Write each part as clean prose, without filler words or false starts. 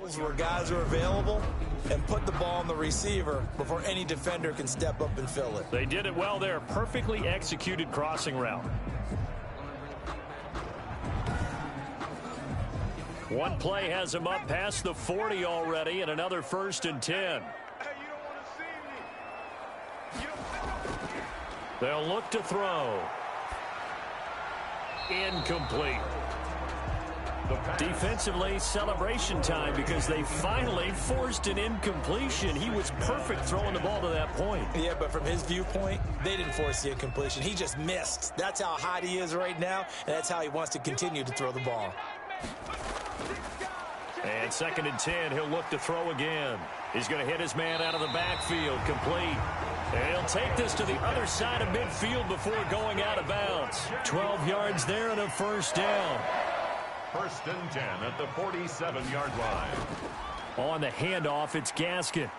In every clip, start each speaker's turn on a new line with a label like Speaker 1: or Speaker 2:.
Speaker 1: Where guys are available and put the ball on the receiver before any defender can step up and fill it.
Speaker 2: They did it well there. Perfectly executed crossing route. One play has him up past the 40 already, and another 1st and 10. They'll look to throw. Incomplete. Defensively, celebration time because they finally forced an incompletion. He was perfect throwing the ball to that point.
Speaker 1: Yeah, but from his viewpoint, they didn't force the incompletion. He just missed. That's how hot he is right now, and that's how he wants to continue to throw the ball.
Speaker 2: And 2nd and 10, he'll look to throw again. He's going to hit his man out of the backfield, complete. And he'll take this to the other side of midfield before going out of bounds. 12 yards there and a 1st down.
Speaker 3: 1st and 10 at the 47-yard line.
Speaker 2: On the handoff, it's Gaskin.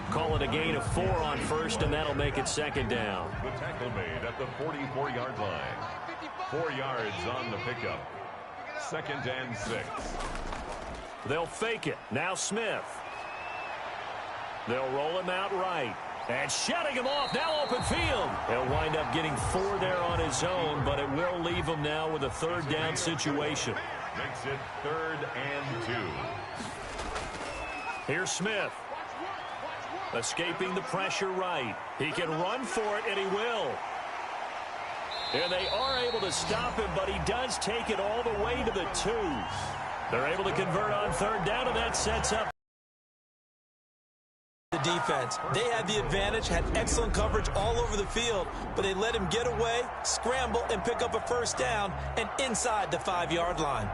Speaker 2: Call it a gain of 4 on 1st, and that'll make it 2nd down.
Speaker 3: The tackle made at the 44-yard line. 4 yards on the pickup. 2nd and 6.
Speaker 2: They'll fake it. Now Smith. They'll roll him out right. And shutting him off, now open field. He'll wind up getting 4 there on his own, but it will leave him now with a 3rd down situation.
Speaker 3: Makes it 3rd and 2.
Speaker 2: Here's Smith. Escaping the pressure right. He can run for it, and he will. And they are able to stop him, but he does take it all the way to the 2s. They're able to convert on 3rd down, and that sets up
Speaker 1: the defense. They had the advantage, had excellent coverage all over the field, but they let him get away, scramble, and pick up a 1st down and inside the 5-yard line.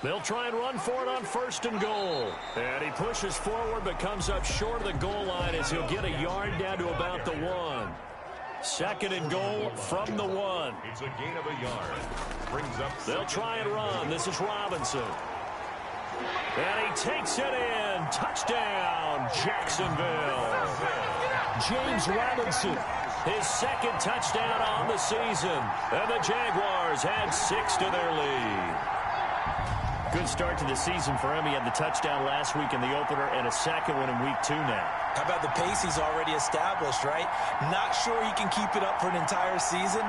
Speaker 2: They'll try and run for it on 1st and goal. And he pushes forward but comes up short of the goal line as he'll get a yard down to about the 1. 2nd and goal from the 1.
Speaker 3: It's a gain of a yard. Brings up.
Speaker 2: They'll try and run. This is Robinson. And he takes it in. Touchdown, Jacksonville. James Robinson, his 2nd touchdown on the season. And the Jaguars add 6 to their lead. Good start to the season for him. He had the touchdown last week in the opener and a 2nd one in week 2 now.
Speaker 1: How about the pace he's already established, right? Not sure he can keep it up for an entire season,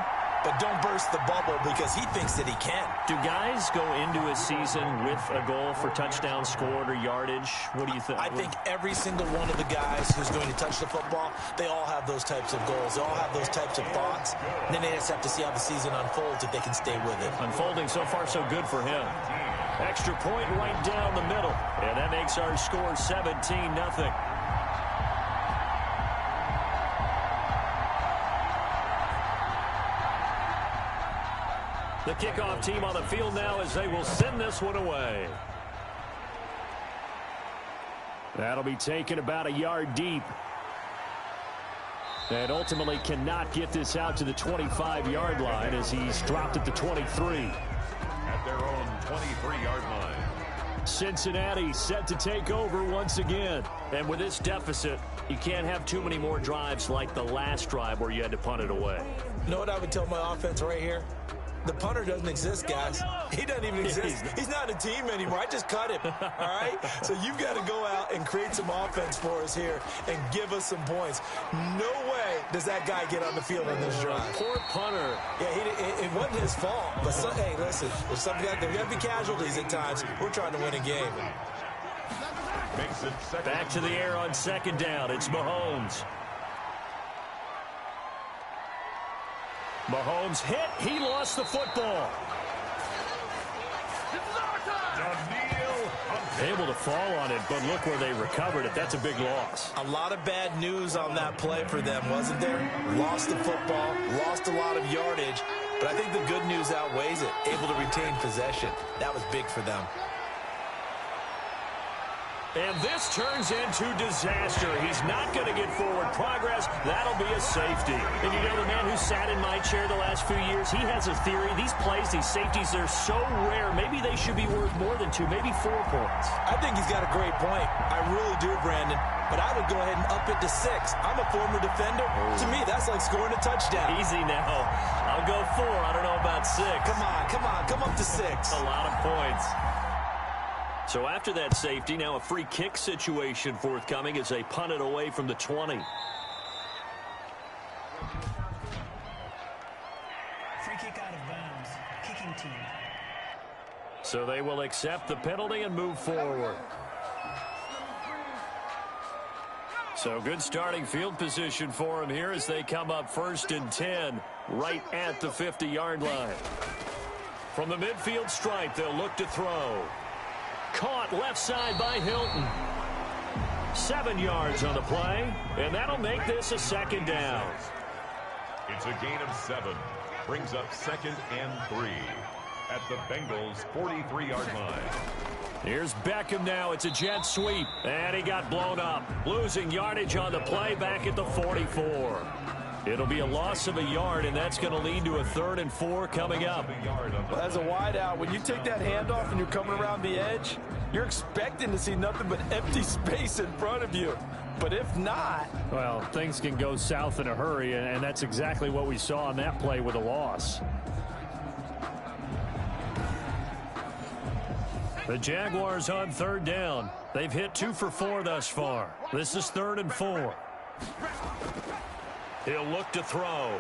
Speaker 1: but don't burst the bubble because he thinks that he can.
Speaker 2: Do guys go into a season with a goal for touchdown scored or yardage? What do you think?
Speaker 1: I think every single one of the guys who's going to touch the football, they all have those types of goals. They all have those types of thoughts. And then they just have to see how the season unfolds if they can stay with it.
Speaker 2: Unfolding so far so good for him. Extra point right down the middle. And that makes our score 17-0. The kickoff team on the field now as they will send this one away. That'll be taken about a yard deep. And ultimately cannot get this out to the 25-yard line as he's dropped at the 23.
Speaker 3: At their own 23-yard line.
Speaker 2: Cincinnati set to take over once again. And with this deficit, you can't have too many more drives like the last drive where you had to punt it away.
Speaker 1: You know what I would tell my offense right here? The punter doesn't exist, guys. He doesn't even exist. He's not a team anymore. I just cut him, all right? So you've got to go out and create some offense for us here and give us some points. No way does that guy get on the field on this drive.
Speaker 2: Poor punter.
Speaker 1: Yeah, it wasn't his fault. But, hey, listen, there's going to be casualties at times. We're trying to win a game.
Speaker 2: Back to the air on 2nd down. It's Mahomes. Mahomes hit. He lost the football. Able to fall on it, but look where they recovered it. That's a big loss.
Speaker 1: A lot of bad news on that play for them, wasn't there? Lost the football, lost a lot of yardage, but I think the good news outweighs it. Able to retain possession. That was big for them.
Speaker 2: And this turns into disaster. He's not going to get forward progress. That'll be a safety. And you know, the man who sat in my chair the last few years, he has a theory. These plays, these safeties, they're so rare. Maybe they should be worth more than 2, maybe 4 points.
Speaker 1: I think he's got a great point. I really do, Brandon. But I would go ahead and up it to 6. I'm a former defender. To me, that's like scoring a touchdown.
Speaker 2: Easy now. I'll go 4. I don't know about 6.
Speaker 1: Come on. Come up to 6.
Speaker 2: A lot of points. So after that safety, now a free kick situation forthcoming as they punt it away from the 20.
Speaker 4: Free kick out of bounds. Kicking team.
Speaker 2: So they will accept the penalty and move forward. So good starting field position for them here as they come up 1st and 10 right at the 50-yard line. From the midfield stripe, they'll look to throw. Caught left side by Hilton. 7 yards on the play, and that'll make this a 2nd down.
Speaker 3: It's a gain of 7. Brings up 2nd and 3 at the Bengals' 43-yard line.
Speaker 2: Here's Beckham now. It's a jet sweep, and he got blown up. Losing yardage on the play back at the 44. It'll be a loss of a yard, and that's going to lead to a 3rd and 4 coming up.
Speaker 1: Well, as a wideout, when you take that handoff and you're coming around the edge, you're expecting to see nothing but empty space in front of you. But if not...
Speaker 5: Well, things can go south in a hurry, and that's exactly what we saw on that play with a loss. The Jaguars on 3rd down. They've hit 2 for 4 thus far. This is 3rd and 4.
Speaker 2: He'll look to throw.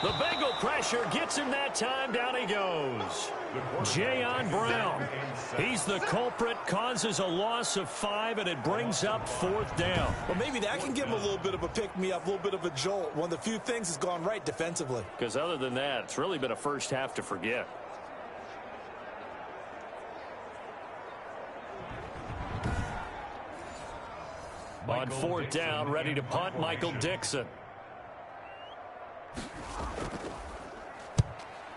Speaker 2: The Bengal pressure gets him that time. Down he goes. Jayon Brown. He's the culprit. Causes a loss of 5, and it brings up 4th down.
Speaker 1: Well, maybe that can give him a little bit of a pick-me-up, a little bit of a jolt. One of the few things has gone right defensively.
Speaker 2: Because other than that, it's really been a first half to forget. On 4th down, ready to punt, Michael Dixon.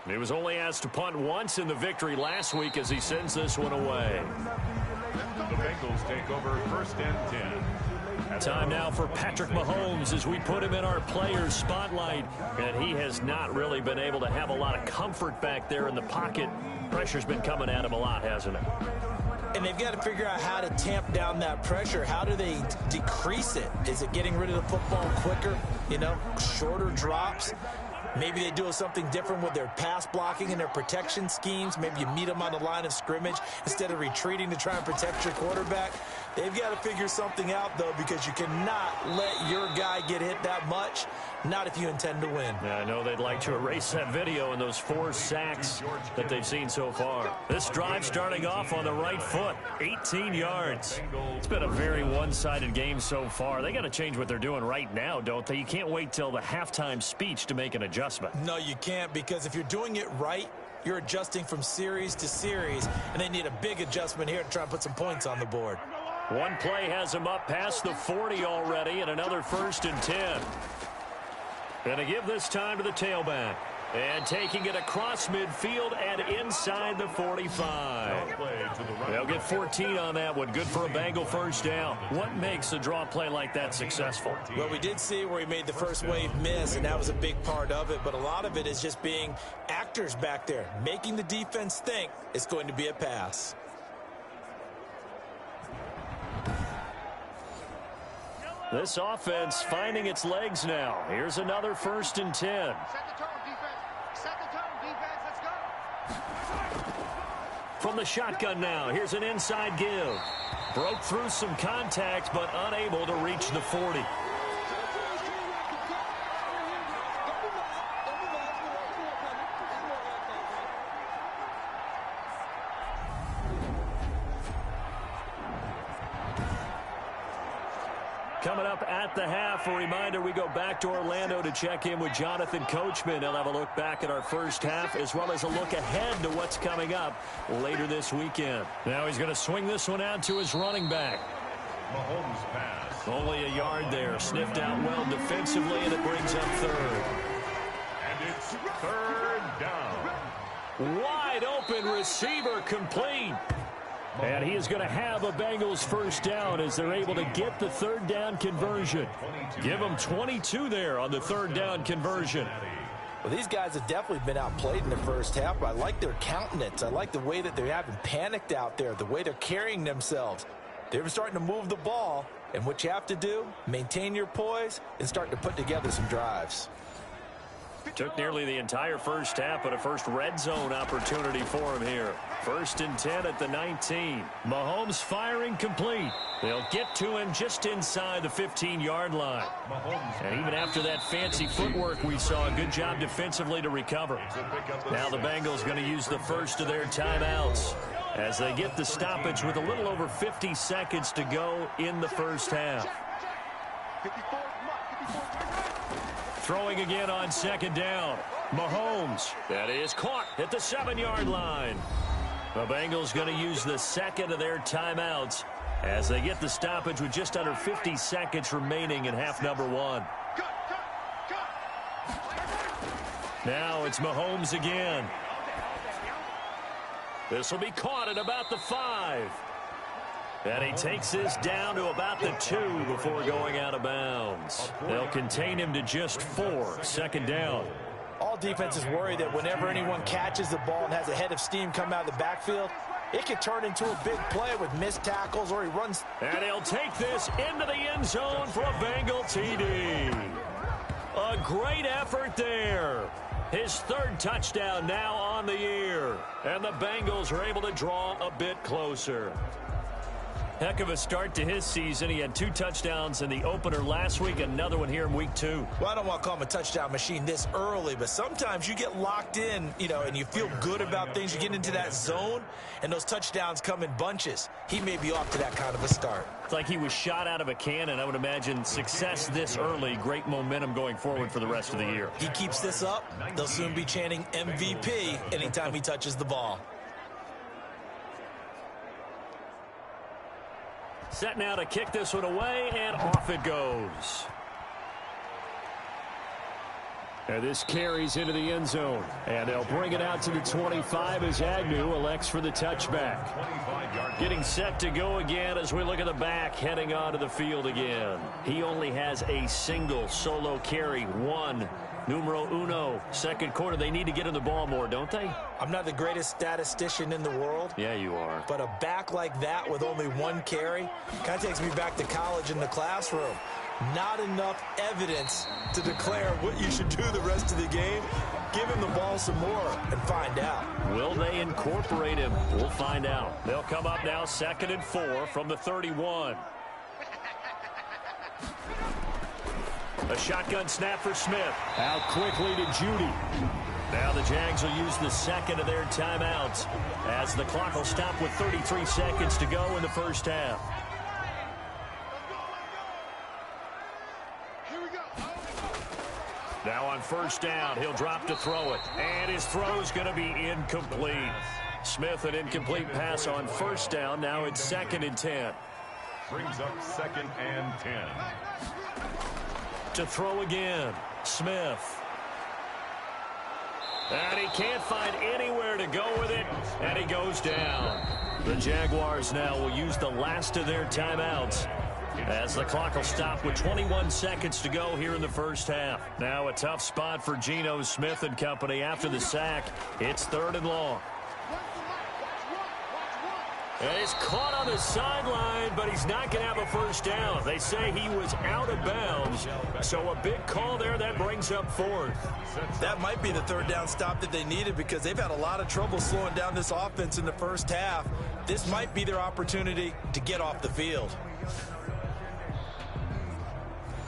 Speaker 2: He was only asked to punt once in the victory last week as he sends this one away.
Speaker 3: The Bengals take over 1st and 10.
Speaker 2: Time now for Patrick Mahomes as we put him in our players spotlight. And he has not really been able to have a lot of comfort back there in the pocket. Pressure's been coming at him a lot, hasn't it?
Speaker 1: And they've got to figure out how to tamp down that pressure. How do they decrease it? Is it getting rid of the football quicker? You know, shorter drops? Maybe they do something different with their pass blocking and their protection schemes. Maybe you meet them on the line of scrimmage instead of retreating to try and protect your quarterback. They've got to figure something out, though, because you cannot let your guy get hit that much, not if you intend to win.
Speaker 2: Yeah, I know they'd like to erase that video and those 4 sacks that they've seen so far. This drive starting off on the right foot, 18 yards. It's been a very one-sided game so far. They got to change what they're doing right now, don't they? You can't wait till the halftime speech to make an adjustment.
Speaker 1: No, you can't, because if you're doing it right, you're adjusting from series to series, and they need a big adjustment here to try and put some points on the board.
Speaker 2: One play has him up past the 40 already, and another 1st and 10. Gonna give this time to the tailback. And taking it across midfield and inside the 45. They'll get 14 on that one. Good for a Bengal 1st down. What makes a draw play like that successful?
Speaker 1: Well, we did see where he made the first wave miss, and that was a big part of it. But a lot of it is just being actors back there, making the defense think it's going to be a pass.
Speaker 2: This offense finding its legs now. Here's another 1st and 10.
Speaker 6: Set the tone, defense. Set the tone, defense. Let's go.
Speaker 2: From the shotgun now, here's an inside give. Broke through some contact, but unable to reach the 40. Coming up at the half, a reminder, we go back to Orlando to check in with Jonathan Coachman. He'll have a look back at our first half as well as a look ahead to what's coming up later this weekend. Now he's going to swing this one out to his running back.
Speaker 3: Mahomes pass.
Speaker 2: Only a yard there. Sniffed out well defensively, and it brings up 3rd.
Speaker 3: And it's 3rd down.
Speaker 2: Wide open receiver complete.
Speaker 5: And he is going to have a Bengals first down as they're able to get the third down conversion. Give them 22 there on the third down conversion.
Speaker 1: Well, these guys have definitely been outplayed in the first half, but I like their countenance. I like the way that they haven't panicked out there, the way they're carrying themselves. They're starting to move the ball, and what you have to do, maintain your poise and start to put together some drives.
Speaker 5: Took nearly the entire first half, but a first red zone opportunity for him here. 1st and 10 at the 19. Mahomes firing complete. They'll get to him just inside the 15-yard line. And even after that fancy footwork we saw, a good job defensively to recover. Now the Bengals going to use the first of their timeouts as they get the stoppage with a little over 50 seconds to go in the first half. Throwing again on 2nd down. Mahomes. That is caught at the 7-yard line. The Bengals going to use the second of their timeouts as they get the stoppage with just under 50 seconds remaining in half number 1. Now it's Mahomes again. This will be caught at about the 5. And he takes this down to about the 2 before going out of bounds. They'll contain him to just 4. 2nd down.
Speaker 1: All defenses worry that whenever anyone catches the ball and has a head of steam come out of the backfield, it can turn into a big play with missed tackles or he runs.
Speaker 5: And he'll take this into the end zone for a Bengal TD. A great effort there. His 3rd touchdown now on the year. And the Bengals are able to draw a bit closer. Heck of a start to his season. He had 2 touchdowns in the opener last week, another one here in week 2.
Speaker 1: Well, I don't want to call him a touchdown machine this early, but sometimes you get locked in, and you feel good about things. You get into that zone, and those touchdowns come in bunches. He may be off to that kind of a start.
Speaker 5: It's like he was shot out of a cannon. I would imagine success this early, great momentum going forward for the rest of the year.
Speaker 1: He keeps this up, they'll soon be chanting MVP anytime he touches the ball.
Speaker 5: Set now to kick this one away, and off it goes. And this carries into the end zone. And they'll bring it out to the 25 as Agnew elects for the touchback. Getting set to go again as we look at the back, heading onto the field again. He only has a single solo carry, 1. Numero uno, 2nd quarter. They need to get in the ball more, don't they?
Speaker 1: I'm not the greatest statistician in the world.
Speaker 5: Yeah, you are.
Speaker 1: But a back like that with only 1 carry kind of takes me back to college in the classroom. Not enough evidence to declare what you should do the rest of the game. Give him the ball some more and find out.
Speaker 5: Will they incorporate him? We'll find out. They'll come up now 2nd and 4 from the 31. A shotgun snap for Smith. Out quickly to Judy. Now the Jags will use the 2nd of their timeouts as the clock will stop with 33 seconds to go in the first half. Now on 1st down, he'll drop to throw it. And his throw's going to be incomplete. Smith, an incomplete pass on 1st down. Now it's 2nd and 10.
Speaker 3: Brings up 2nd and 10.
Speaker 5: To throw again, Smith. And he can't find anywhere to go with it, and he goes down. The Jaguars now will use the last of their timeouts as the clock will stop with 21 seconds to go here in the first half. Now a tough spot for Geno Smith and company after the sack. It's 3rd and long. And he's caught on the sideline, but he's not going to have a first down. They say he was out of bounds, so a big call there that brings up 4th.
Speaker 1: That might be the 3rd down stop that they needed because they've had a lot of trouble slowing down this offense in the first half. This might be their opportunity to get off the field.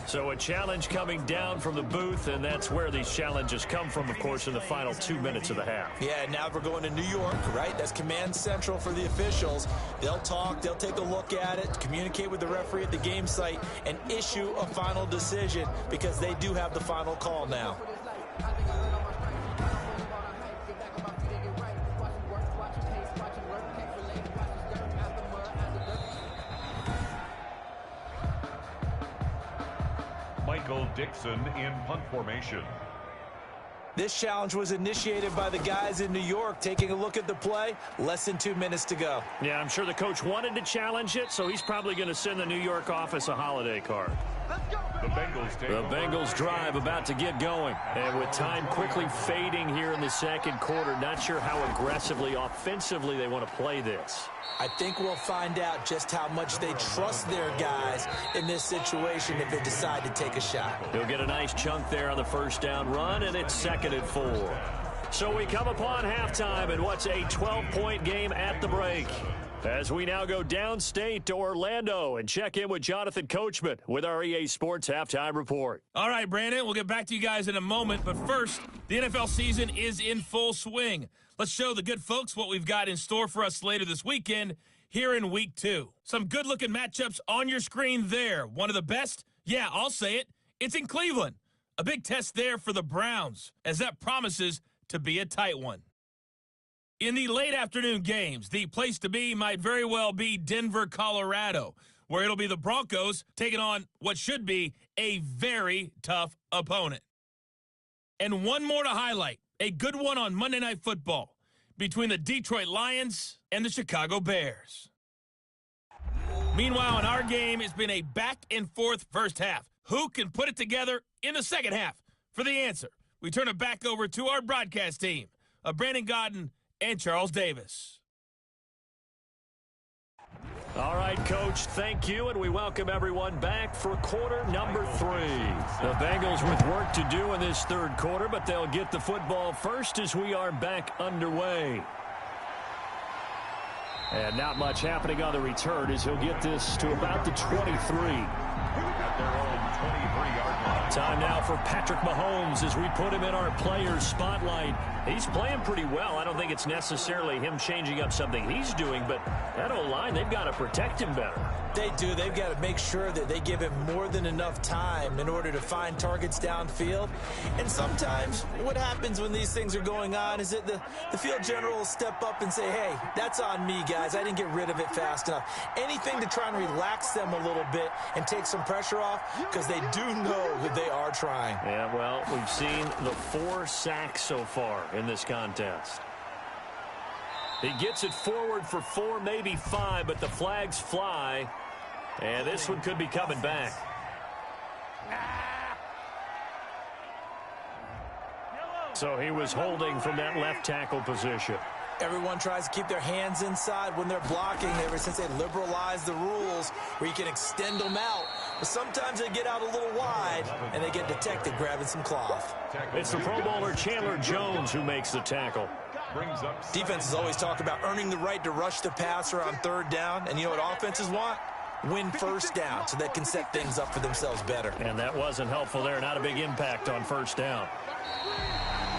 Speaker 5: So a challenge coming down from the booth, and that's where these challenges come from, of course, in the final 2 minutes of the half.
Speaker 1: Yeah, now we're going to New York, right? That's command central for the officials. They'll talk, they'll take a look at it, communicate with the referee at the game site, and issue a final decision because they do have the final call now.
Speaker 3: Michael Dixon in punt formation.
Speaker 1: This challenge was initiated by the guys in New York. Taking a look at the play, less than 2 minutes to go.
Speaker 5: Yeah, I'm sure the coach wanted to challenge it, so he's probably going to send the New York office a holiday card. The Bengals drive about to get going. And with time quickly fading here in the second quarter, not sure how aggressively, offensively they want to play this.
Speaker 1: I think we'll find out just how much they trust their guys in this situation if they decide to take a shot.
Speaker 5: He'll get a nice chunk there on the first down run, and it's 2nd and 4. So we come upon halftime in what's a 12-point game at the break. As we now go downstate to Orlando and check in with Jonathan Coachman with our EA Sports Halftime Report.
Speaker 7: All right, Brandon, we'll get back to you guys in a moment. But first, the NFL season is in full swing. Let's show the good folks what we've got in store for us later this weekend here in Week 2. Some good-looking matchups on your screen there. One of the best? Yeah, I'll say it. It's in Cleveland. A big test there for the Browns, as that promises to be a tight one. In the late afternoon games, the place to be might very well be Denver, Colorado, where it'll be the Broncos taking on what should be a very tough opponent. And one more to highlight, a good one on Monday Night Football between the Detroit Lions and the Chicago Bears. Meanwhile, in our game, it's been a back-and-forth first half. Who can put it together in the second half? For the answer, we turn it back over to our broadcast team of Brandon Godden and Charles Davis.
Speaker 5: All right, Coach, thank you, and we welcome everyone back for quarter number 3. The Bengals with work to do in this third quarter, but they'll get the football first as we are back underway. And not much happening on the return as he'll get this to about the 23.
Speaker 3: At their own 23-yard line.
Speaker 5: Time now for Patrick Mahomes as we put him in our players spotlight. He's playing pretty well. I don't think it's necessarily him changing up something he's doing, but that O-line, they've got to protect him better.
Speaker 1: They do. They've got to make sure that they give him more than enough time in order to find targets downfield. And sometimes what happens when these things are going on is that the field general will step up and say, hey, that's on me, guys. I didn't get rid of it fast enough. Anything to try and relax them a little bit and take some pressure off, because they do know that they are trying.
Speaker 5: Yeah, well, we've seen the 4 sacks so far in this contest. He gets it forward for 4, maybe 5, but the flags fly. And this one could be coming back. So he was holding from that left tackle position.
Speaker 1: Everyone tries to keep their hands inside when they're blocking ever since they liberalized the rules where you can extend them out. But sometimes they get out a little wide and they get detected grabbing some cloth.
Speaker 5: It's the Pro Bowler Chandler Jones who makes the tackle.
Speaker 1: Defenses always talk about earning the right to rush the passer on third down. And you know what offenses want? Win first down so they can set things up for themselves better.
Speaker 5: And that wasn't helpful there. Not a big impact on first down.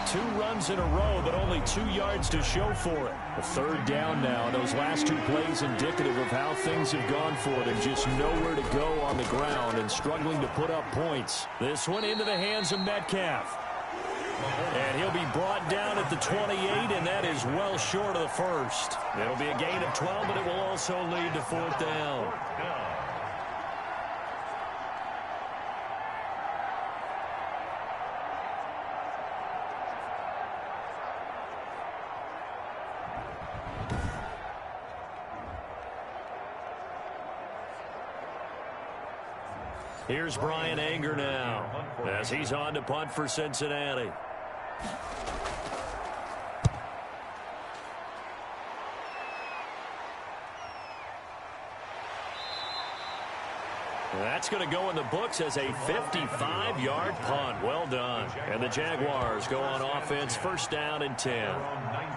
Speaker 5: 2 runs in a row, but only 2 yards to show for it. A third down now. Those last 2 plays indicative of how things have gone for them. Just nowhere to go on the ground and struggling to put up points. This one into the hands of Metcalf. And he'll be brought down at the 28, and that is well short of the first. It'll be a gain of 12, but it will also lead to 4th down. Here's Brian Anger now as he's on to punt for Cincinnati. That's going to go in the books as a 55-yard punt. Well done. And the Jaguars go on offense, first down and 10.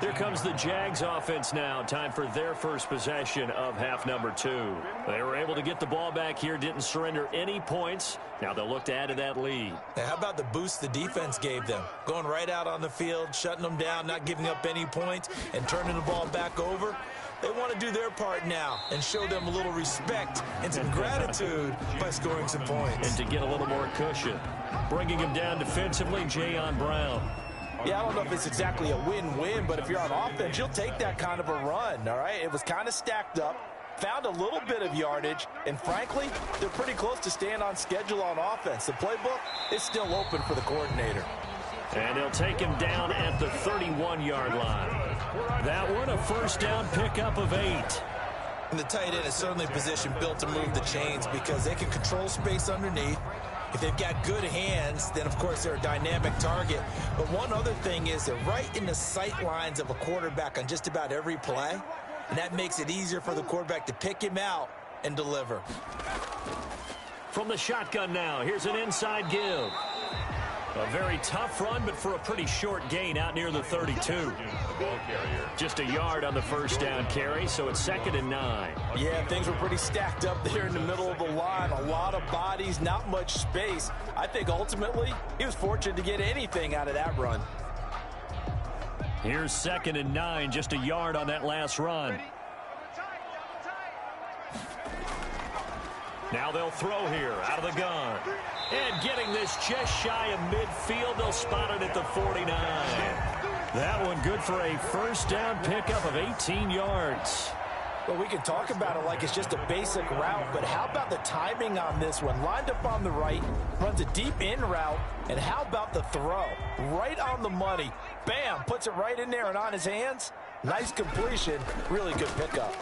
Speaker 5: Here comes the Jags offense now. Time for their first possession of half number 2. They were able to get the ball back here, didn't surrender any points. Now they'll look to add to that lead.
Speaker 1: Now, how about the boost the defense gave them? Going right out on the field, shutting them down, not giving up any points, and turning the ball back over. They want to do their part now and show them a little respect and some gratitude by scoring some points.
Speaker 5: And to get a little more cushion. Bringing him down defensively, Jayon Brown.
Speaker 1: Yeah, I don't know if it's exactly a win-win, but if you're on offense, you'll take that kind of a run, all right? It was kind of stacked up, found a little bit of yardage, and frankly, they're pretty close to staying on schedule on offense. The playbook is still open for the coordinator.
Speaker 5: And they'll take him down at the 31-yard line. That one, a first down pickup of 8.
Speaker 1: And the tight end is certainly a position built to move the chains because they can control space underneath. If they've got good hands, then, of course, they're a dynamic target. But one other thing is they're right in the sight lines of a quarterback on just about every play, and that makes it easier for the quarterback to pick him out and deliver.
Speaker 5: From the shotgun now, here's an inside give. A very tough run, but for a pretty short gain out near the 32. Just a yard on the first down carry, so it's 2nd and 9.
Speaker 1: Yeah, things were pretty stacked up there in the middle of the line. A lot of bodies, not much space. I think ultimately he was fortunate to get anything out of that run.
Speaker 5: Here's 2nd and 9, just a yard on that last run. Now they'll throw here out of the gun. And getting this just shy of midfield, they'll spot it at the 49. That one good for a first down pickup of 18 yards.
Speaker 1: Well, we can talk about it like it's just a basic route, but how about the timing on this one? Lined up on the right, runs a deep in route, and how about the throw? Right on the money. Bam, puts it right in there and on his hands. Nice completion, really good pickup.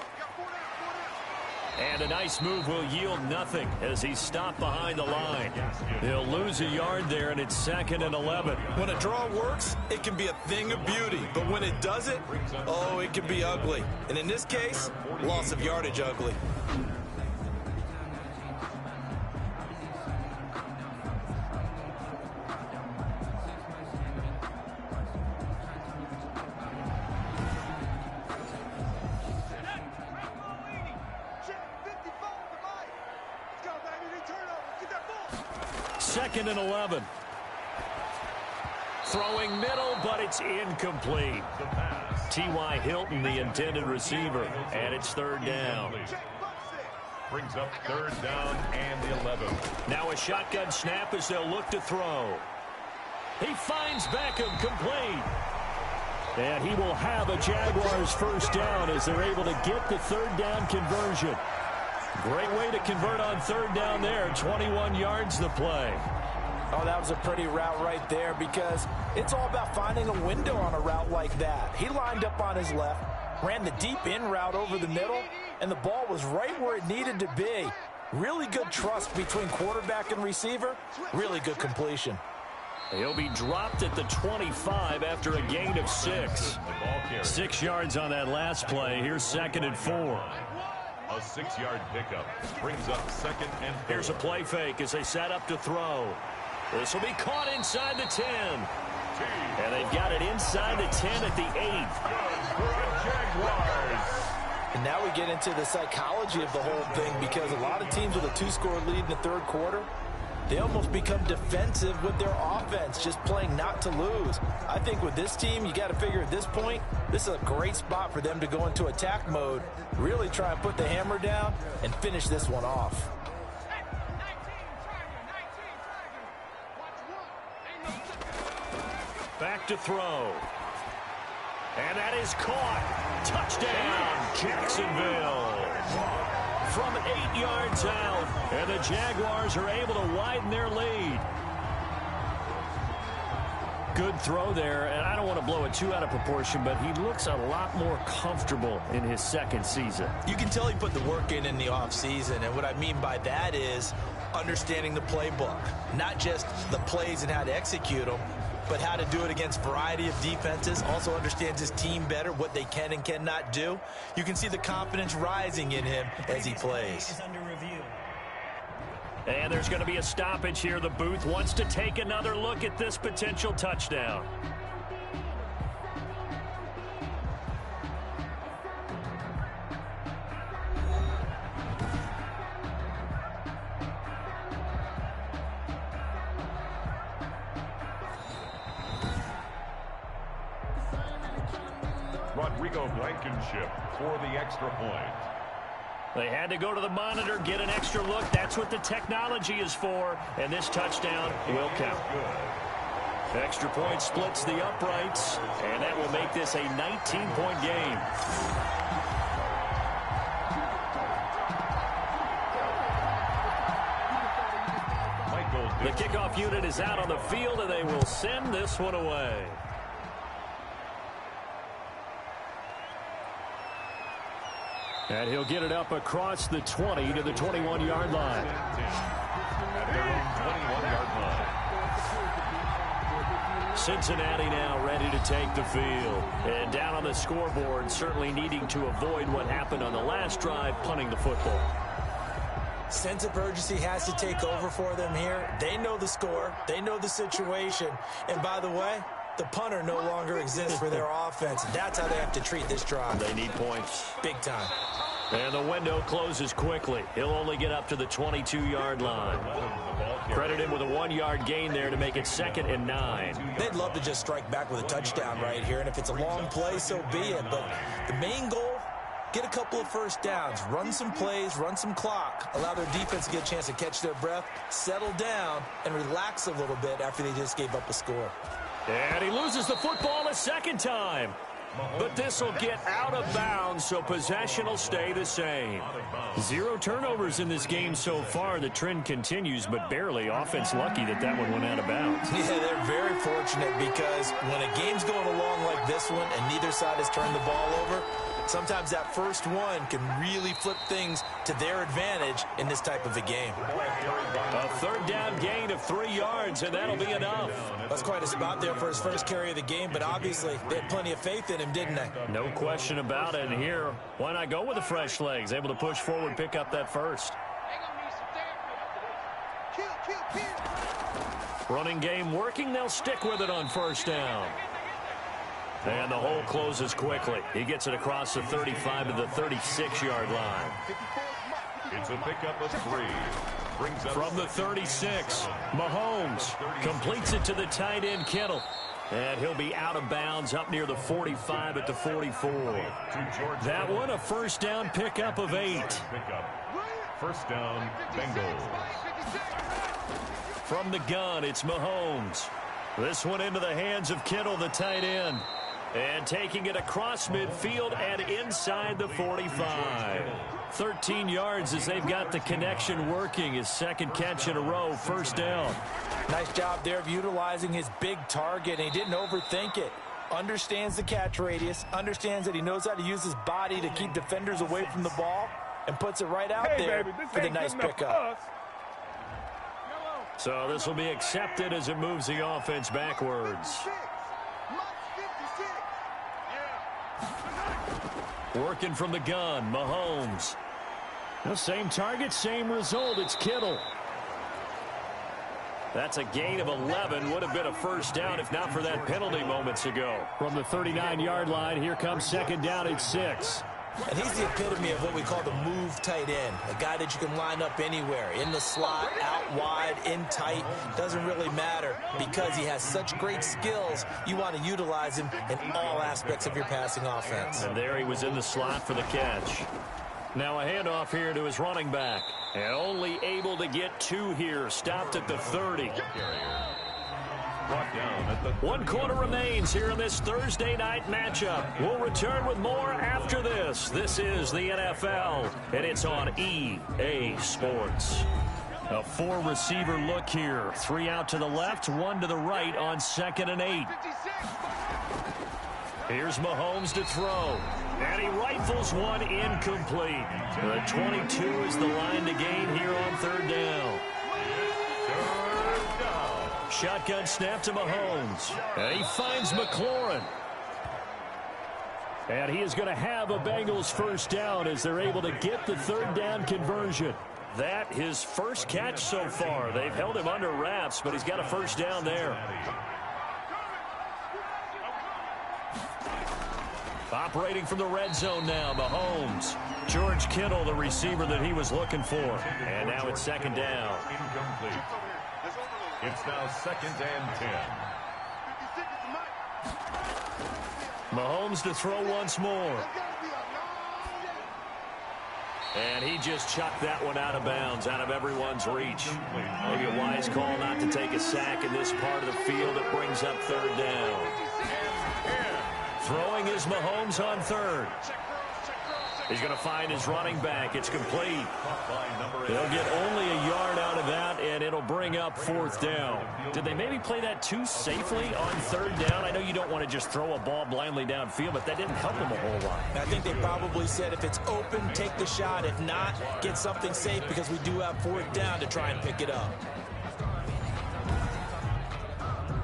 Speaker 5: And a nice move will yield nothing as he's stopped behind the line. He'll lose a yard there, and it's 2nd and 11.
Speaker 1: When a draw works, it can be a thing of beauty. But when it doesn't, oh, it can be ugly. And in this case, loss of yardage ugly.
Speaker 5: Second and 11. Throwing middle, but it's incomplete. T.Y. Hilton, the intended receiver, and it's 3rd down.
Speaker 3: Brings up 3rd down and 11.
Speaker 5: Now a shotgun snap as they'll look to throw. He finds Beckham complete. And he will have a Jaguars first down as they're able to get the 3rd down conversion. Great way to convert on 3rd down there. 21 yards the play.
Speaker 1: Oh, that was a pretty route right there because it's all about finding a window on a route like that. He lined up on his left, ran the deep in route over the middle, and the ball was right where it needed to be. Really good trust between quarterback and receiver. Really good completion.
Speaker 5: He'll be dropped at the 25 after a gain of 6. 6 yards on that last play. Here's 2nd and 4.
Speaker 3: A 6-yard pickup brings up 2nd and 4.
Speaker 5: Here's a play fake as they set up to throw. This will be caught inside the 10. And they've got it inside the 10 at the 8.
Speaker 3: For a Jaguars.
Speaker 1: And now we get into the psychology of the whole thing because a lot of teams with a 2-score lead in the 3rd quarter, they almost become defensive with their offense, just playing not to lose. I think with this team, you got to figure at this point, this is a great spot for them to go into attack mode, really try and put the hammer down and finish this one off.
Speaker 5: Back to throw. And that is caught. Touchdown, Jacksonville. From 8 yards out, and the Jaguars are able to widen their lead. Good throw there, and I don't want to blow it too out of proportion, but he looks a lot more comfortable in his 2nd season.
Speaker 1: You can tell he put the work in the offseason, and what I mean by that is understanding the playbook, not just the plays and how to execute them, but how to do it against a variety of defenses. Also understands his team better, what they can and cannot do. You can see the confidence rising in him as he plays.
Speaker 5: And there's going to be a stoppage here. The booth wants to take another look at this potential touchdown.
Speaker 3: Blankenship for the extra point.
Speaker 5: They had to go to the monitor, get an extra look. That's what the technology is for, and this touchdown will count. Good. Extra point splits the uprights, and that will make this a 19-point game.
Speaker 3: Michael
Speaker 5: The kickoff unit is out on the field, and they will send this one away. And he'll get it up across the 20 to the 21-yard line.
Speaker 3: At their own 21-yard line.
Speaker 5: Cincinnati now ready to take the field. And down on the scoreboard, certainly needing to avoid what happened on the last drive, punting the football.
Speaker 1: Sense of urgency has to take over for them here. They know the score. They know the situation. And by the way, the punter no longer exists for their offense. That's how they have to treat this drive.
Speaker 5: They need points.
Speaker 1: Big time.
Speaker 5: And the window closes quickly. He'll only get up to the 22-yard line. Credit him with a 1-yard gain there to make it 2nd and 9.
Speaker 1: They'd love to just strike back with a touchdown right here. And if it's a long play, so be it. But the main goal, get a couple of first downs, run some plays, run some clock, allow their defense to get a chance to catch their breath, settle down, and relax a little bit after they just gave up a score.
Speaker 5: And he loses the football a second time. But this will get out of bounds, so possession will stay the same. 0 turnovers in this game so far. The trend continues, but barely. Offense lucky that one went out of bounds.
Speaker 1: Yeah, they're very fortunate because when a game's going along like this one and neither side has turned the ball over, sometimes that first one can really flip things to their advantage in this type of a game.
Speaker 5: A 3rd down gain of 3 yards, and that'll be enough.
Speaker 1: That's quite a spot there for his first carry of the game, but obviously they had plenty of faith in him, didn't they?
Speaker 5: No question about it. And here, why not go with the fresh legs? Able to push forward, pick up that first. Running game working. They'll stick with it on 1st down. And the hole closes quickly. He gets it across the 35 to the 36-yard line.
Speaker 3: It's a pickup of 3. Brings up
Speaker 5: from the 36, Mahomes completes it to the tight end Kittle. And he'll be out of bounds up near the 45 at the 44. That one, a 1st down pickup of 8.
Speaker 3: First down, Bengals.
Speaker 5: From the gun, it's Mahomes. This one into the hands of Kittle, the tight end. And taking it across midfield and inside the 45. 13 yards as they've got the connection working. His 2nd catch in a row, 1st down.
Speaker 1: Nice job there of utilizing his big target, and he didn't overthink it. Understands the catch radius, understands that he knows how to use his body to keep defenders away from the ball, and puts it right out there for the nice pickup.
Speaker 5: So this will be accepted as it moves the offense backwards. Working from the gun, Mahomes. The same target, same result. It's Kittle. That's a gain of 11. Would have been a 1st down if not for that penalty moments ago. From the 39-yard line, here comes 2nd down at 6.
Speaker 1: And he's the epitome of what we call the move tight end. A guy that you can line up anywhere. In the slot, out wide, in tight. Doesn't really matter because he has such great skills. You want to utilize him in all aspects of your passing offense.
Speaker 5: And there he was in the slot for the catch. Now a handoff here to his running back. And only able to get 2 here. Stopped at the 30.
Speaker 3: Brought down at the
Speaker 5: 1 quarter remains here in this Thursday night matchup. We'll return with more after this. This is the NFL, and it's on EA Sports. A 4-receiver look here. 3 out to the left, 1 to the right on 2nd and 8. Here's Mahomes to throw. And he rifles one incomplete. The 22 is the line to gain here on 3rd down. Shotgun snap to Mahomes. And he finds McLaurin. And he is going to have a Bengals 1st down as they're able to get the 3rd down conversion. That his first catch so far. They've held him under wraps, but he's got a 1st down there. Operating from the red zone now, Mahomes. George Kittle, the receiver that he was looking for. And now it's 2nd down.
Speaker 3: Incomplete. It's now 2nd and 10.
Speaker 5: Mahomes to throw once more. And he just chucked that one out of bounds, out of everyone's reach. Maybe a wise call not to take a sack in this part of the field. It brings up 3rd down. Throwing is Mahomes on 3rd. He's going to find his running back. It's complete. They'll get only a yard out of that, and it'll bring up 4th down. Did they maybe play that too safely on 3rd down? I know you don't want to just throw a ball blindly downfield, but that didn't help them a whole lot.
Speaker 1: I think they probably said if it's open, take the shot. If not, get something safe because we do have 4th down to try and pick it up.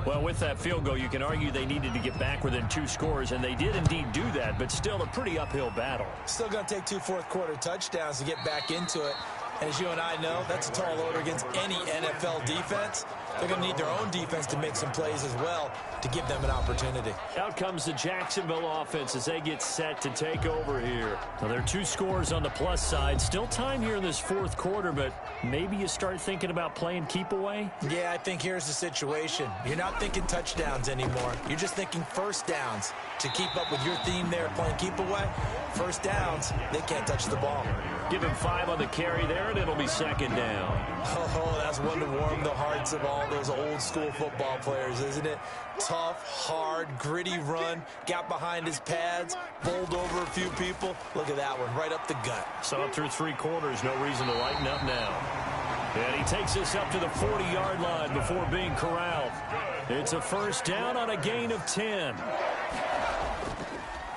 Speaker 5: Well, with that field goal, you can argue they needed to get back within 2 scores, and they did indeed do that, but still a pretty uphill battle.
Speaker 1: Still going to take 2 fourth-quarter touchdowns to get back into it. And as you and I know, that's a tall order against any NFL defense. They're going to need their own defense to make some plays as well to give them an opportunity.
Speaker 5: Out comes the Jacksonville offense as they get set to take over here. Well, there are 2 scores on the plus side. Still time here in this 4th quarter, but maybe you start thinking about playing keep away?
Speaker 1: Yeah, I think here's the situation. You're not thinking touchdowns anymore. You're just thinking first downs. To keep up with your theme there, playing keep away, first downs, they can't touch the ball.
Speaker 5: Give him 5 on the carry there, and it'll be 2nd down.
Speaker 1: Oh, that's one to warm the hearts of all those old school football players, isn't it? Tough, hard, gritty run, got behind his pads, bowled over a few people. Look at that one, right up the gut.
Speaker 5: So through 3 quarters, no reason to lighten up now. And he takes us up to the 40-yard line before being corralled. It's a first down on a gain of 10.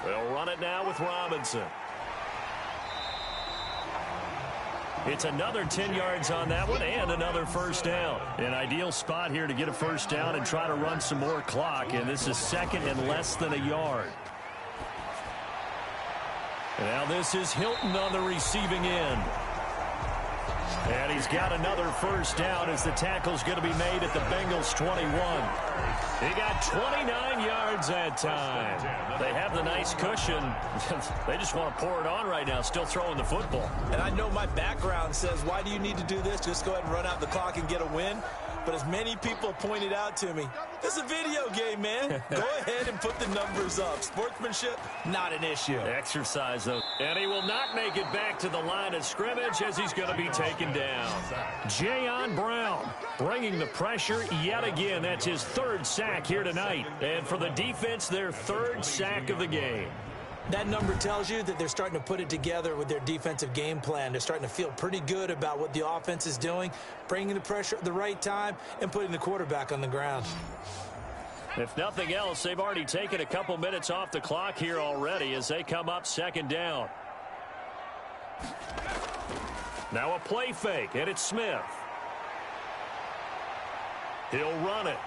Speaker 5: They'll run it now with Robinson. It's another 10 yards on that one and another first down. An ideal spot here to get a first down and try to run some more clock. And this is 2nd and less than a yard. And now this is Hilton on the receiving end. And he's got another first down as the tackle's going to be made at the Bengals 21. He got 29 yards that time. They have the nice cushion. They just want to pour it on right now, still throwing the football.
Speaker 1: And I know my background says, why do you need to do this? Just go ahead and run out the clock and get a win. But as many people pointed out to me, this is a video game, man. Go ahead and put the numbers up. Sportsmanship, not an issue.
Speaker 5: Exercise, though. And he will not make it back to the line of scrimmage as he's going to be taken down. Jayon Brown bringing the pressure yet again. That's his 3rd sack here tonight. And for the defense, their 3rd sack of the game.
Speaker 1: That number tells you that they're starting to put it together with their defensive game plan. They're starting to feel pretty good about what the offense is doing, bringing the pressure at the right time, and putting the quarterback on the ground.
Speaker 5: If nothing else, they've already taken a couple minutes off the clock here already as they come up 2nd down. Now a play fake, and it's Smith. He'll run it.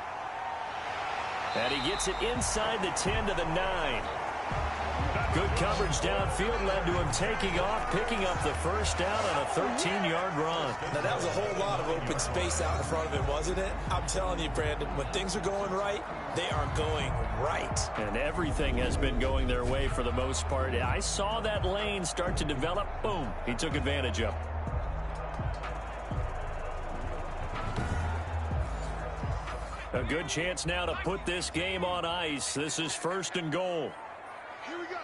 Speaker 5: And he gets it inside the 10 to the 9. Good coverage downfield led to him taking off, picking up the first down on a 13-yard run.
Speaker 1: Now, that was a whole lot of open space out in front of him, wasn't it? I'm telling you, Brandon, when things are going right, they are going right.
Speaker 5: And everything has been going their way for the most part. I saw that lane start to develop. Boom. He took advantage of it. A good chance now to put this game on ice. This is 1st and goal.
Speaker 6: Here we go.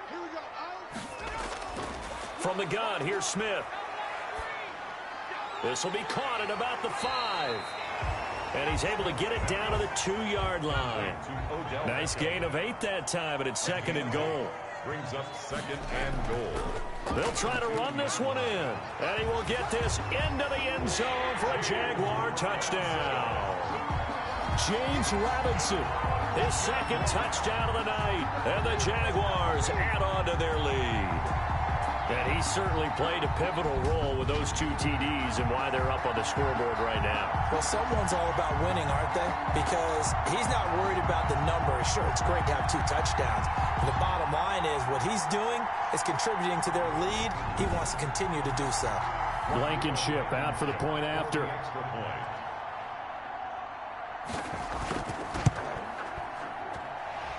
Speaker 6: Here we go.
Speaker 5: From the gun, here's Smith. This will be caught at about the 5. And he's able to get it down to the 2-yard line. Nice gain of 8 that time, but it's 2nd and goal.
Speaker 3: Brings up 2nd and goal.
Speaker 5: They'll try to run this one in. And he will get this into the end zone for a Jaguar touchdown. James Robinson, his 2nd touchdown of the night. And the Jaguars add on to their lead. And he certainly played a pivotal role with those 2 TDs and why they're up on the scoreboard right now.
Speaker 1: Well, someone's all about winning, aren't they? Because he's not worried about the numbers. Sure, it's great to have 2 touchdowns. But the bottom line is what he's doing is contributing to their lead. He wants to continue to do so.
Speaker 5: Blankenship out for the point after.
Speaker 3: Extra point.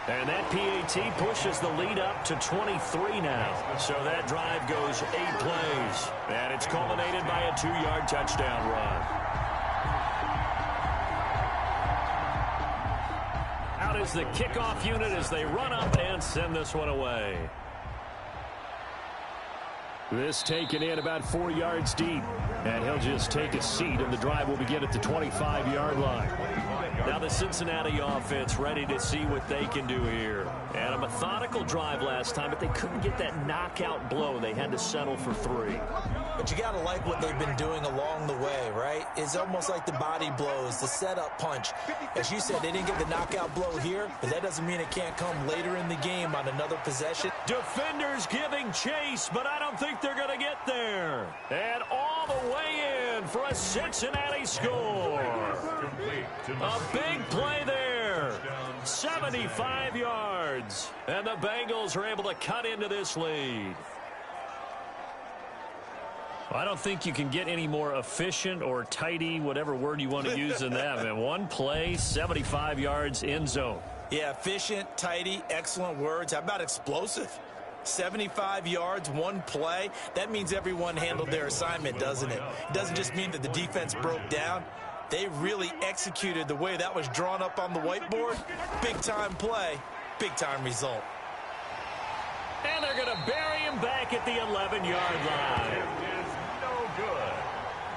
Speaker 5: And that PAT pushes the lead up to 23 now. So that drive goes 8 plays. And it's culminated by a 2-yard touchdown run. Out is the kickoff unit as they run up and send this one away. This taken in about 4 yards deep. And he'll just take a seat, and the drive will begin at the 25-yard line. Now the Cincinnati offense ready to see what they can do here. And a methodical drive last time, but they couldn't get that knockout blow. They had to settle for 3.
Speaker 1: But you got to like what they've been doing along the way, right? It's almost like the body blows, the setup punch. As you said, they didn't get the knockout blow here, but that doesn't mean it can't come later in the game on another possession.
Speaker 5: Defenders giving chase, but I don't think they're going to get there. And all the way in for a Cincinnati score. A big play there. 75 yards. And the Bengals are able to cut into this lead. I don't think you can get any more efficient or tidy, whatever word you want to use in that. Man, one play, 75 yards, end zone.
Speaker 1: Yeah, efficient, tidy, excellent words. How about explosive? 75 yards, one play. That means everyone handled their assignment, doesn't it? It doesn't just mean that the defense broke down. They really executed the way that was drawn up on the whiteboard. Big-time play, big-time result.
Speaker 5: And they're going to bury him back at the 11-yard line.
Speaker 3: Good.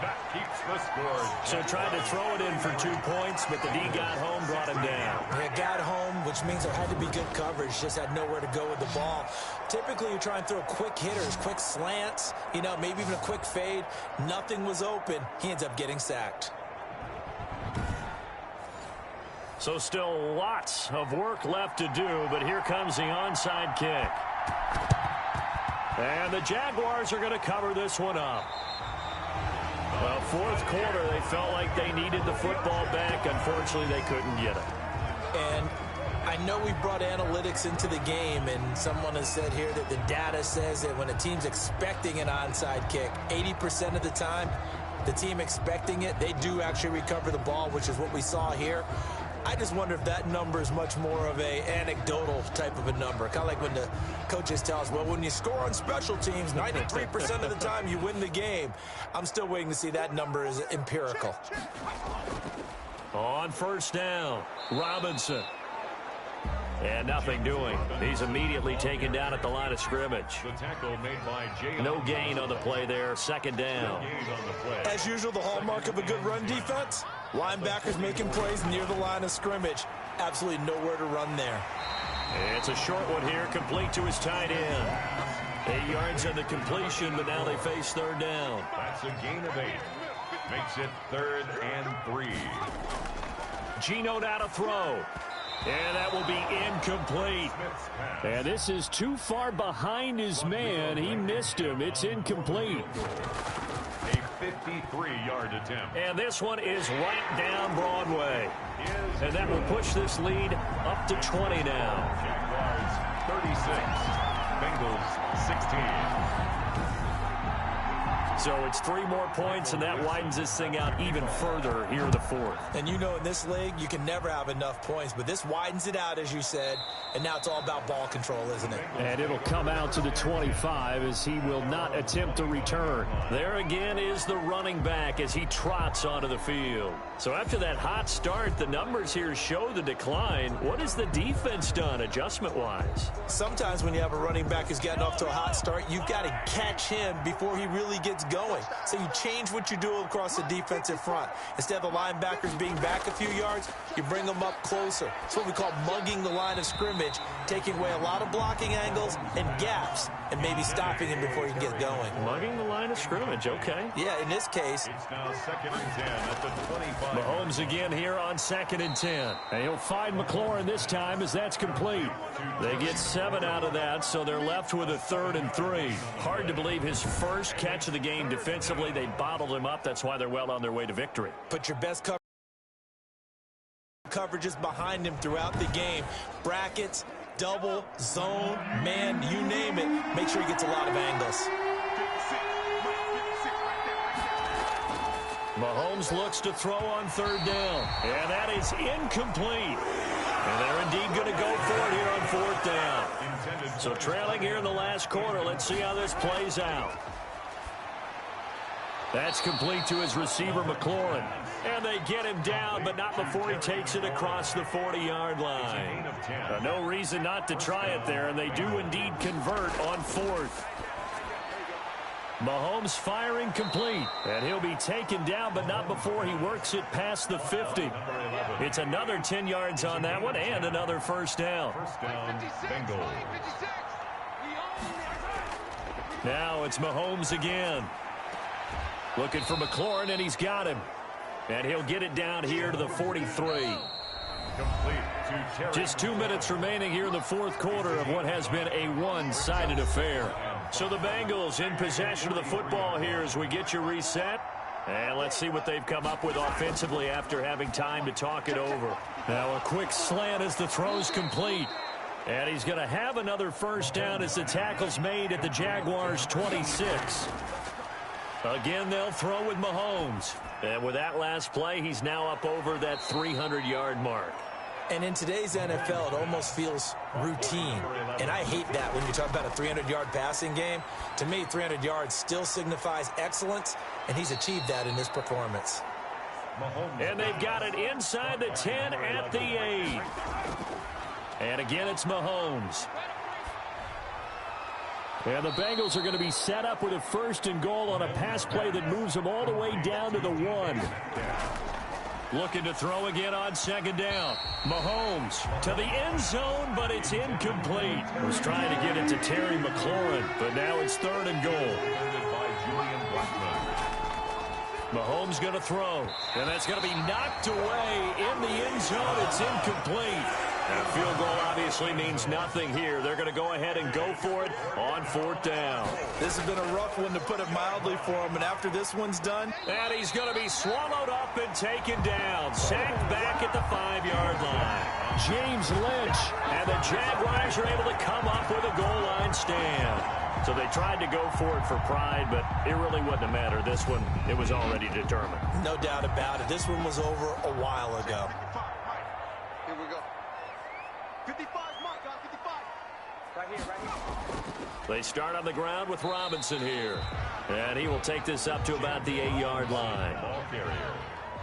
Speaker 3: That keeps the score.
Speaker 5: So tried to throw it in for 2 points, but the D got home, brought him down.
Speaker 1: Yeah, got home, which means there had to be good coverage. Just had nowhere to go with the ball. Typically, you try and throw quick hitters, quick slants, maybe even a quick fade. Nothing was open. He ends up getting sacked.
Speaker 5: So still lots of work left to do, but here comes the onside kick. And the Jaguars are going to cover this one up. Well, fourth quarter, they felt like they needed the football back. Unfortunately, they couldn't get it.
Speaker 1: And I know we brought analytics into the game, and someone has said here that the data says that when a team's expecting an onside kick, 80% of the time, the team expecting it, they do actually recover the ball, which is what we saw here. I just wonder if that number is much more of a anecdotal type of a number. Kind of like when the coaches tell us, well, when you score on special teams, 93% of the time you win the game. I'm still waiting to see that number is empirical.
Speaker 5: On first down, Robinson. And nothing doing. He's immediately taken down at the line of scrimmage.
Speaker 3: The tackle made by Jay.
Speaker 5: No gain on the play there. Second down.
Speaker 1: As usual, the hallmark of a good run defense, linebackers making plays near the line of scrimmage. Absolutely nowhere to run there.
Speaker 5: It's a short one here, complete to his tight end. 8 yards on the completion, but now they face third down.
Speaker 3: That's a gain of 8. Makes it 3rd and 3.
Speaker 5: Geno now to throw. And that will be incomplete. And this is too far behind his man. He missed him. It's incomplete.
Speaker 3: A 53-yard attempt.
Speaker 5: And this one is right down Broadway. And that will push this lead up to 20 now.
Speaker 3: Jaguars 36. Bengals 16.
Speaker 5: So it's 3 more points, and that widens this thing out even further here in the fourth.
Speaker 1: And in this league, you can never have enough points, but this widens it out, as you said, and now it's all about ball control, isn't it?
Speaker 5: And it'll come out to the 25 as he will not attempt to return. There again is the running back as he trots onto the field. So after that hot start, the numbers here show the decline. What has the defense done adjustment-wise?
Speaker 1: Sometimes when you have a running back who's gotten off to a hot start, you've got to catch him before he really gets going. So you change what you do across the defensive front. Instead of the linebackers being back a few yards, you bring them up closer. It's what we call mugging the line of scrimmage, taking away a lot of blocking angles and gaps, and maybe stopping him before he can get going.
Speaker 5: Mugging the line of scrimmage, okay.
Speaker 1: Yeah, in this case.
Speaker 3: It's now 2nd and 10 at the 25.
Speaker 5: Mahomes again here on 2nd and 10. And he'll find McLaurin this time as that's complete. They get 7 out of that, so they're left with a 3rd and 3. Hard to believe his first catch of the game defensively. They bottled him up. That's why they're well on their way to victory.
Speaker 1: Put your best coverages behind him throughout the game. Brackets, double, zone, man, you name it. Make sure he gets a lot of angles.
Speaker 5: Mahomes looks to throw on 3rd down. And that is incomplete. And they're indeed going to go for it here on 4th down. So trailing here in the last quarter. Let's see how this plays out. That's complete to his receiver, McLaurin. And they get him down, but not before he takes it across the 40-yard line. No reason not to try it there, and they do indeed convert on 4th. Mahomes firing complete, and he'll be taken down, but not before he works it past the 50. It's another 10 yards on that one and another first down.
Speaker 3: First down, Bengals.
Speaker 5: Now it's Mahomes again. Looking for McLaurin, and he's got him. And he'll get it down here to the 43. Just 2 minutes remaining here in the fourth quarter of what has been a one-sided affair. So the Bengals in possession of the football here as we get you reset. And let's see what they've come up with offensively after having time to talk it over. Now a quick slant as the throw's complete. And he's going to have another first down as the tackle's made at the Jaguars' 26. Again, they'll throw with Mahomes. And with that last play, he's now up over that 300-yard mark.
Speaker 1: And in today's NFL, it almost feels routine. And I hate that when you talk about a 300-yard passing game. To me, 300 yards still signifies excellence, and he's achieved that in this performance.
Speaker 5: And they've got it inside the 10 at the 8. And again, it's Mahomes. And the Bengals are going to be set up with a first and goal on a pass play that moves them all the way down to the 1. Looking to throw again on second down. Mahomes to the end zone, but it's incomplete. Was trying to get it to Terry McLaurin, but now it's third and goal. Mahomes going to throw, and that's going to be knocked away in the end zone. It's incomplete. And a field goal obviously means nothing here. They're going to go ahead and go for it on fourth down.
Speaker 1: This has been a rough one, to put it mildly, for him. And after this one's done,
Speaker 5: and he's going to be swallowed up and taken down. Sacked back at the 5-yard line. James Lynch, and the Jaguars are able to come up with a goal line stand. So they tried to go for it for pride, but it really wouldn't have mattered. This one, it was already determined.
Speaker 1: No doubt about it. This one was over a while ago.
Speaker 6: Here we go. 55, mark, guys, 55. Right here.
Speaker 5: They start on the ground with Robinson here. And he will take this up to about the 8-yard line.
Speaker 3: Ball carrier.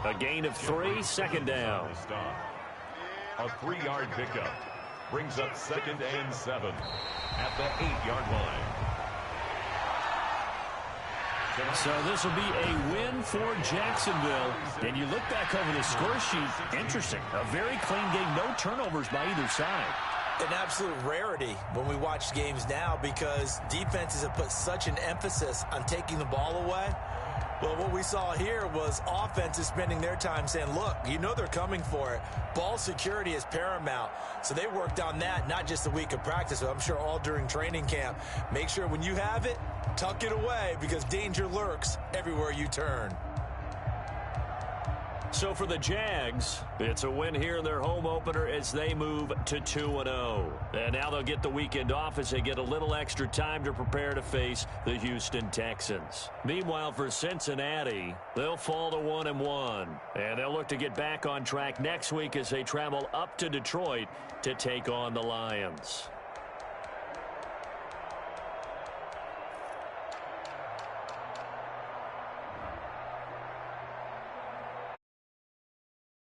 Speaker 5: A gain of 3, second down.
Speaker 3: A 3-yard pickup brings up 2nd and 7 at the 8-yard line.
Speaker 5: So this will be a win for Jacksonville. And you look back over the score sheet, interesting. A very clean game, no turnovers by either side.
Speaker 1: An absolute rarity when we watch games now, because defenses have put such an emphasis on taking the ball away. Well, what we saw here was offenses spending their time saying, look, you know they're coming for it. Ball security is paramount. So they worked on that, not just a week of practice, but I'm sure all during training camp. Make sure when you have it, tuck it away, because danger lurks everywhere you turn.
Speaker 5: So for the Jags, it's a win here in their home opener as they move to 2-0. And now they'll get the weekend off as they get a little extra time to prepare to face the Houston Texans. Meanwhile, for Cincinnati, they'll fall to 1-1. And they'll look to get back on track next week as they travel up to Detroit to take on the Lions.